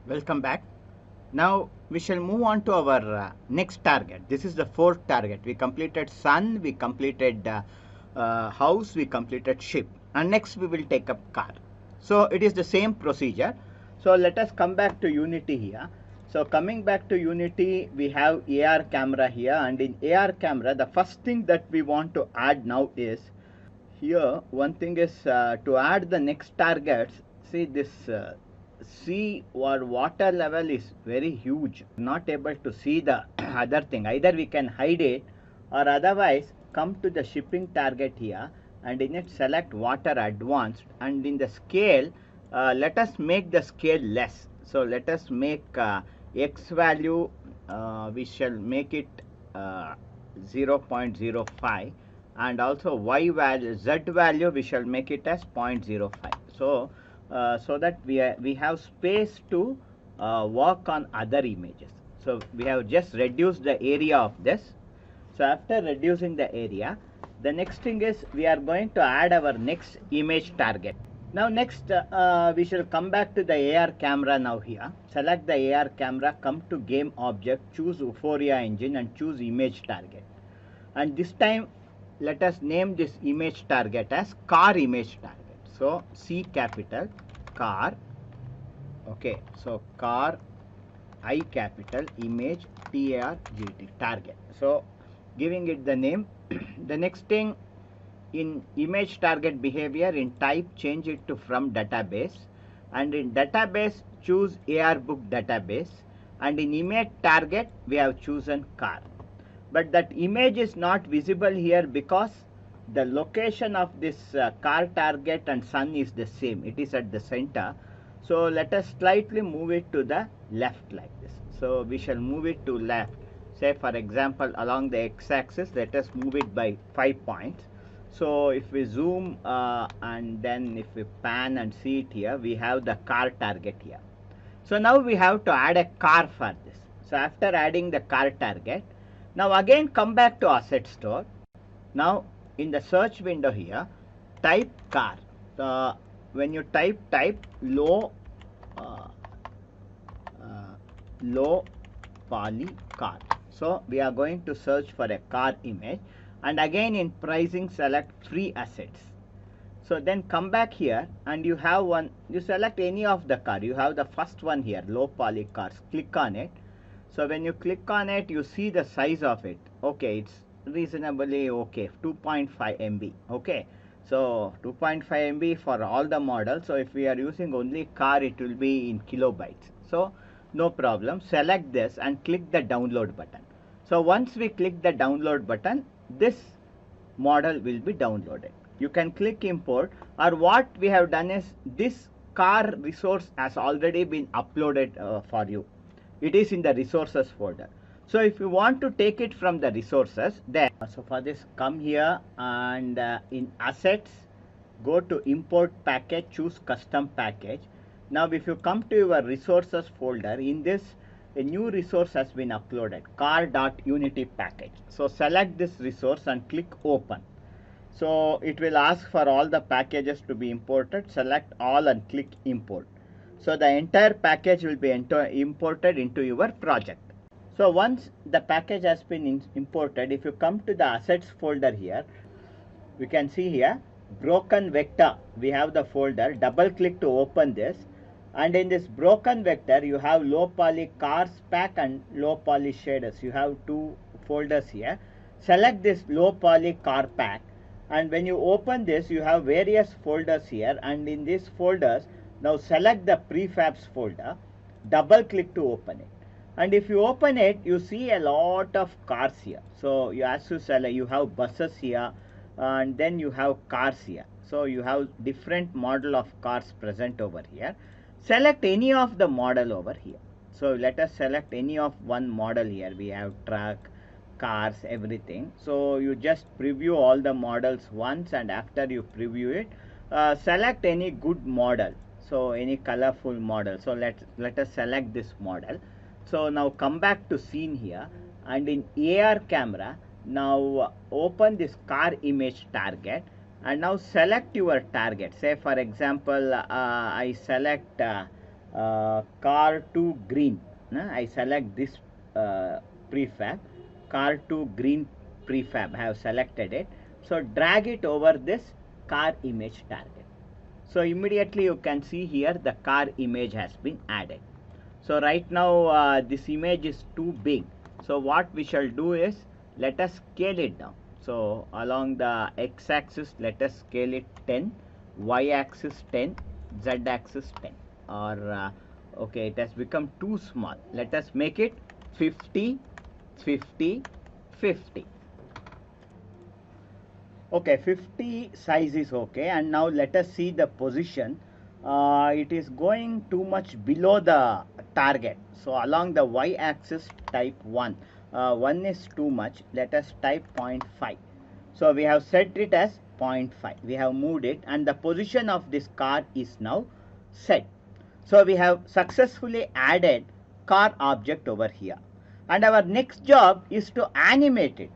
Welcome back. Now we shall move on to our next target. This is the fourth target. We completed sun, we completed house, we completed ship, and next we will take up car. So it is the same procedure. So let us come back to Unity here. So coming back to Unity, we have AR camera here, and in AR camera, the first thing that we want to add now is here. One thing is to add the next targets. See this sea or water level is very huge, not able to see the other thing. Either we can hide it, or otherwise come to the shipping target here, and in it select water advanced, and in the scale let us make the scale less. So let us make x value, we shall make it uh, 0.05, and also y value, z value, we shall make it as 0.05. So so that we have space to work on other images. So we have just reduced the area of this. So after reducing the area, the next thing is we are going to add our next image target. Now next we shall come back to the AR camera. Now here select the AR camera, come to game object, choose Euphoria engine, and choose image target. And this time let us name this image target as car image target. So C capital car. Okay, so car, I capital, image, TARGT, target. So giving it the name. The next thing, in image target behavior, in type change it to from database, and in database choose AR book database, and in image target we have chosen car. But that image is not visible here because the location of this car target and sun is the same. It is at the center. So let us slightly move it to the left like this. So we shall move it to left. Say for example along the x-axis, let us move it by 5 points. So if we zoom and then if we pan and see it here, we have the car target here. So now we have to add a car for this. So after adding the car target, now again come back to asset store. Now in the search window here, type car. When you type low uh, low poly car. So we are going to search for a car image, and again in pricing select free assets. So then come back here and you have one, you select any of the car. You have the first one here, low poly cars. Click on it. So when you click on it, you see the size of it. Okay, it's reasonably okay, 2.5 MB. Okay, so 2.5 MB for all the models. So if we are using only car, it will be in kilobytes. So no problem. Select this and click the download button. So once we click the download button, this model will be downloaded. You can click import, or what we have done is this car resource has already been uploaded for you. It is in the resources folder. So if you want to take it from the resources, then so for this come here and in assets go to import package, choose custom package. Now if you come to your resources folder, in this a new resource has been uploaded, car.unity package. So select this resource and click open. So it will ask for all the packages to be imported. Select all and click import. So the entire package will be imported into your project. So once the package has been imported, if you come to the assets folder here, we can see here broken vector. We have the folder. Double click to open this, and in this broken vector you have low poly cars pack and low poly shaders. You have two folders here. Select this low poly car pack, and when you open this you have various folders here, and in these folders now select the prefabs folder. Double click to open it, and if you open it you see a lot of cars here. So you have to select, you have buses here, and then you have cars here. So you have different model of cars present over here. Select any of the model over here. So let us select any of one model here. We have truck, cars, everything. So you just preview all the models once, and after you preview it, select any good model. So any colorful model. So let us select this model. So now come back to scene here, and in AR camera now open this car image target, and now select your target. Say for example I select car to green. I select this prefab, car to green prefab. I have selected it. So drag it over this car image target. So immediately you can see here the car image has been added. So right now this image is too big. So what we shall do is, let us scale it down. So along the x-axis, let us scale it 10, y-axis 10, z-axis 10. Or okay, it has become too small. Let us make it 50, 50, 50. Okay, 50 size is okay. And now let us see the position. It is going too much below the target. So along the y-axis, type 1. 1 is too much. Let us type 0.5. So we have set it as 0.5. We have moved it, and the position of this car is now set. So we have successfully added car object over here. And our next job is to animate it.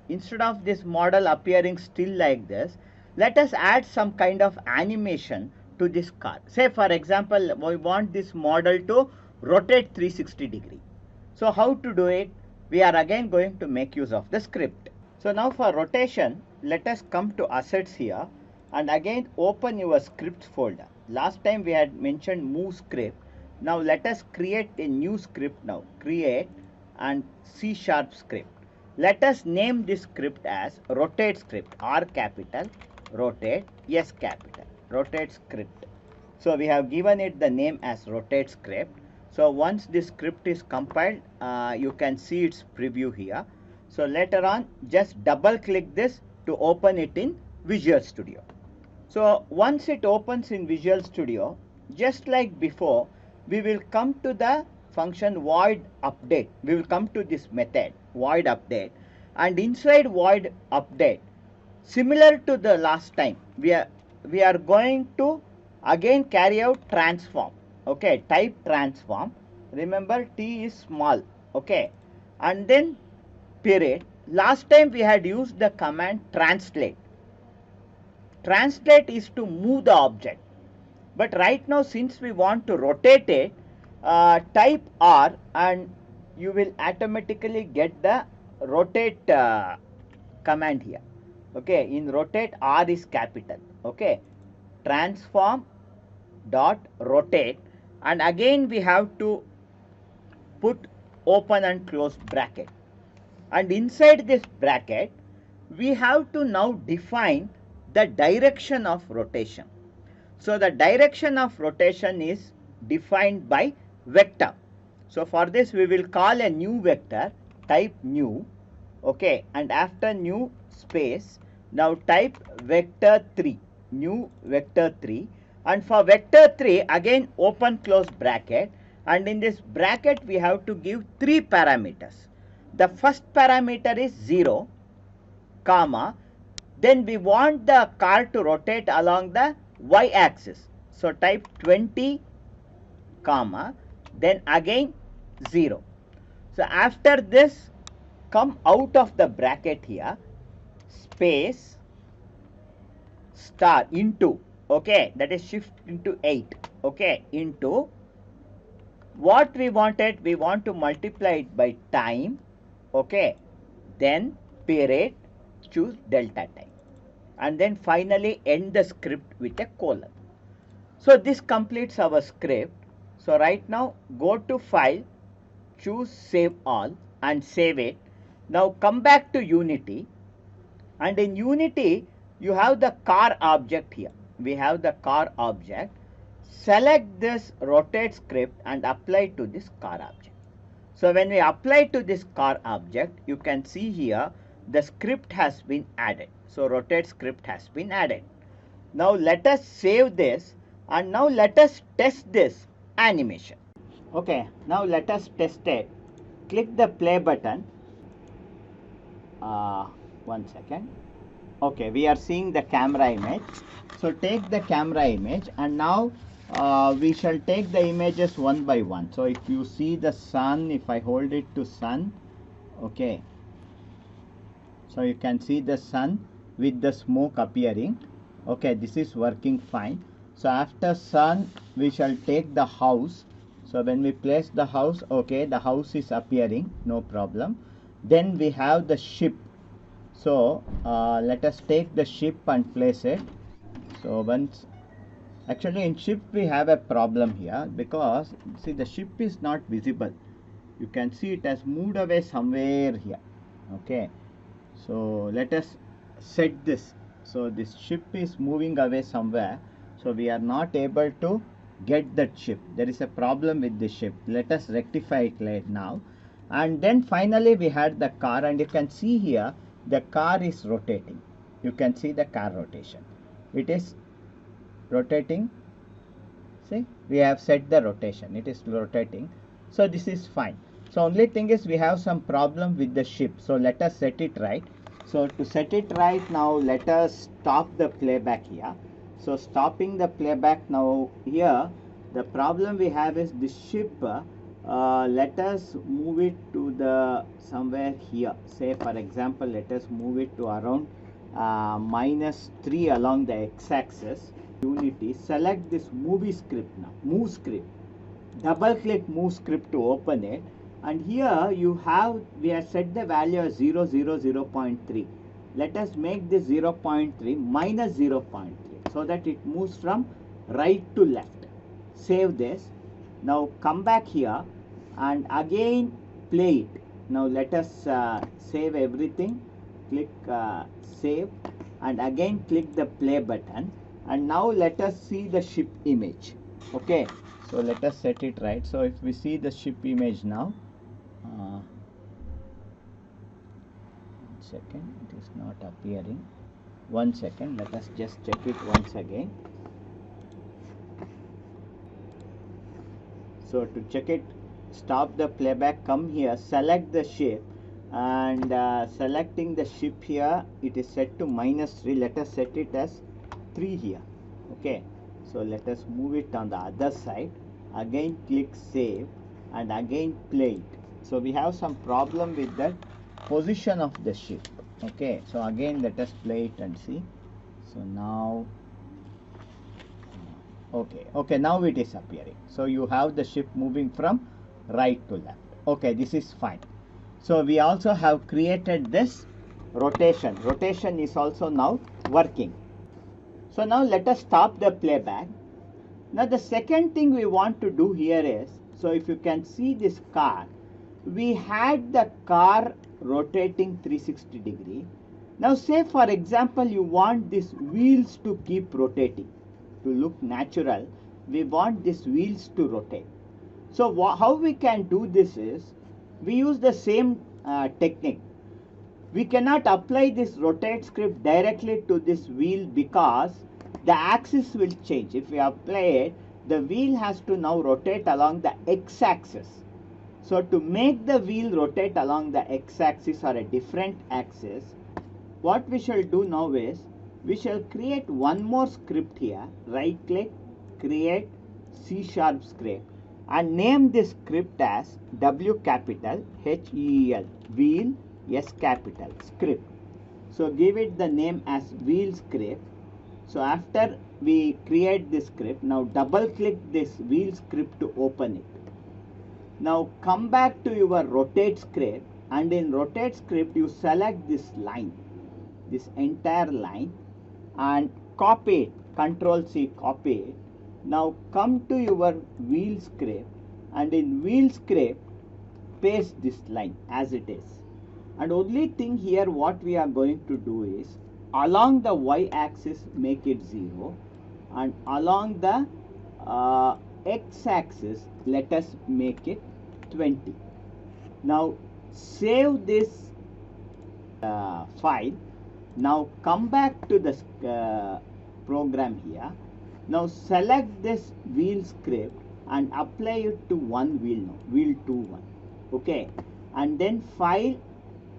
Instead of this model appearing still like this, let us add some kind of animation to this car. Say for example, we want this model to rotate 360 degree. So how to do it? We are again going to make use of the script. So now for rotation, let us come to assets here and again open your scripts folder. Last time we had mentioned move script. Now let us create a new script now. Create and C# script. Let us name this script as rotate script. R capital, rotate, S capital, rotate script. So we have given it the name as rotate script. So once this script is compiled, you can see its preview here. So later on, just double click this to open it in Visual Studio. So once it opens in Visual Studio, just like before, we will come to the function void update. We will come to this method void update, and inside void update, similar to the last time, we are going to again carry out transform. Okay, type transform. Remember T is small. Okay, and then period. Last time we had used the command translate. Translate is to move the object, but right now since we want to rotate it, type R and you will automatically get the rotate command here. Okay, in rotate R is capital. Okay, transform dot rotate, and again we have to put open and close bracket, and inside this bracket we have to now define the direction of rotation. So the direction of rotation is defined by vector. So for this we will call a new vector, type new, okay, and after new space, now type vector 3, new vector 3, and for vector 3 again open close bracket, and in this bracket we have to give 3 parameters. The first parameter is 0, comma, then we want the car to rotate along the y-axis. So type 20, comma, then again 0. So after this, come out of the bracket here, space, star, into, okay, that is shift into 8, okay, into what we wanted. We want to multiply it by time, okay, then period, choose delta time, and then finally end the script with a colon. So this completes our script. So right now go to file, choose save all and save it. Now come back to Unity, and in Unity you have the car object here. We have the car object. Select this rotate script and apply to this car object. So when we apply to this car object, you can see here the script has been added. So rotate script has been added. Now let us save this, and now let us test this animation. Okay, now let us test it. Click the play button. 1 second. Okay, we are seeing the camera image. So take the camera image, and now we shall take the images one by one. So if you see the sun, if I hold it to sun, okay, so you can see the sun with the smoke appearing. Okay, this is working fine. So after sun we shall take the house. So when we place the house, okay, the house is appearing, no problem. Then we have the ship. So let us take the ship and place it. So once, actually in ship we have a problem here, because see the ship is not visible. You can see it has moved away somewhere here. Okay, so let us set this. So this ship is moving away somewhere, so we are not able to get that ship. There is a problem with the ship. Let us rectify it right now. And then finally we had the car, and you can see here the car is rotating. You can see the car rotation. It is rotating. See, we have set the rotation, it is rotating. So this is fine. So only thing is we have some problem with the ship. So let us set it right. So to set it right, now let us stop the playback here. So stopping the playback now here, the problem we have is the ship. Let us move it to the somewhere here. Say for example, let us move it to around -3 along the x-axis. Unity, select this movie script now, move script. Double click move script to open it, and here you have, we have set the value as 0.3. Let us make this 0.3 minus 0.3 so that it moves from right to left. Save this. Now come back here and again play it. Now let us save everything. Click save and again click the play button. And now let us see the ship image. Okay, so let us set it right. So if we see the ship image now, 1 second, it is not appearing. 1 second, let us just check it once again. So to check it, stop the playback, come here, select the ship, and selecting the ship here, it is set to -3. Let us set it as 3 here. Okay, so let us move it on the other side. Again click save and again play it. So we have some problem with the position of the ship. Okay, so again let us play it and see. So now, okay, now it is appearing. So you have the ship moving from right to left. Okay, this is fine. So we also have created this rotation. Rotation is also now working. So now let us stop the playback. Now the second thing we want to do here is, so if you can see this car, we had the car rotating 360 degree. Now say for example you want these wheels to keep rotating. To look natural, we want these wheels to rotate. So how we can do this is, we use the same technique. We cannot apply this rotate script directly to this wheel because the axis will change. If we apply it, the wheel has to now rotate along the x-axis. So to make the wheel rotate along the x-axis or a different axis, what we shall do now is, we shall create one more script here. Right click, create C# script, and name this script as W capital HEEL, wheel, S capital, script. So give it the name as wheel script. So after we create this script, now double click this wheel script to open it. Now come back to your rotate script, and in rotate script you select this line, this entire line, and copy it, Control C, copy it. Now come to your wheel script, and in wheel script paste this line as it is. And only thing here what we are going to do is, along the y-axis make it 0, and along the x-axis let us make it 20. Now save this file. Now come back to the program here. Now select this wheel script and apply it to one wheel now, wheel 2 1. Okay, and then file,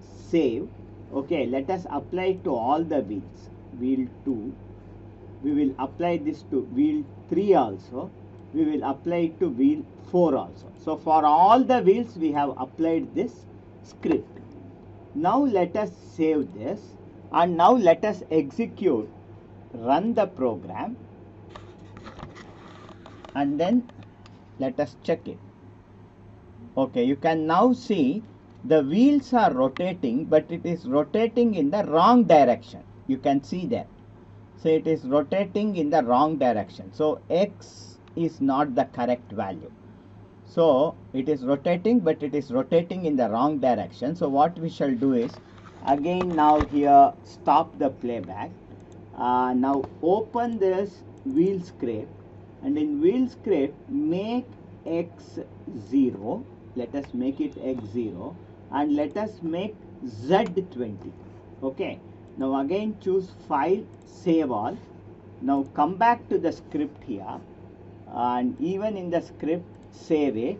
save. Okay, let us apply it to all the wheels. Wheel 2, we will apply this to wheel 3 also. We will apply it to wheel 4 also. So for all the wheels we have applied this script. Now let us save this, and now let us execute, run the program. and then let us check it. Okay, you can now see the wheels are rotating, but it is rotating in the wrong direction. You can see that. So it is rotating in the wrong direction. So X is not the correct value. So it is rotating, but it is rotating in the wrong direction. So what we shall do is, again now here stop the playback. Now open this wheel scrape, and in wheel scrape make X 0. Let us make it X 0, and let us make Z 20. Okay. Now again choose file, save all. Now come back to the script here, and even in the script save it,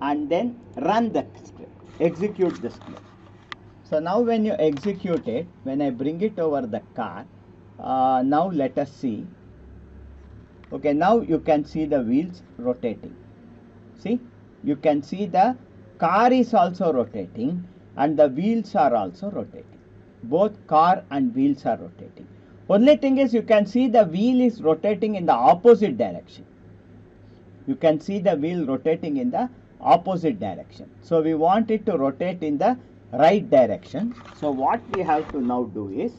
and then run the script, execute the script. So now when you execute it, when I bring it over the car, now let us see. Okay, now you can see the wheels rotating. See, you can see the car is also rotating and the wheels are also rotating. Both car and wheels are rotating. Only thing is, you can see the wheel is rotating in the opposite direction. You can see the wheel rotating in the opposite direction. So we want it to rotate in the right direction. So what we have to now do is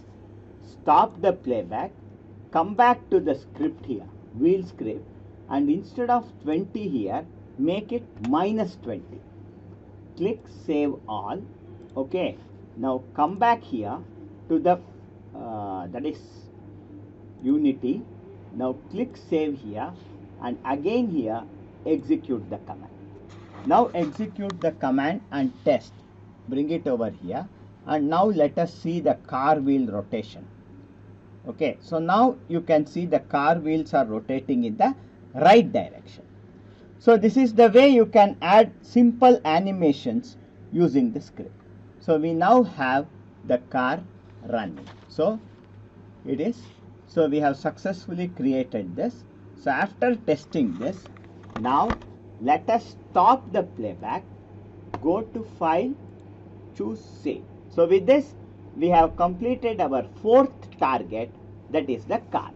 stop the playback, come back to the script here, wheel script, and instead of 20 here, make it -20. Click save all. Okay, now come back here to the that is Unity. Now click save here, and again here execute the command. Now execute the command and test. Bring it over here, and now let us see the car wheel rotation. Okay, so now you can see the car wheels are rotating in the right direction. So this is the way you can add simple animations using the script. So we now have the car running. So it is. So we have successfully created this. So after testing this, now let us stop the playback, go to file, choose save. So with this, we have completed our fourth target, that is the car.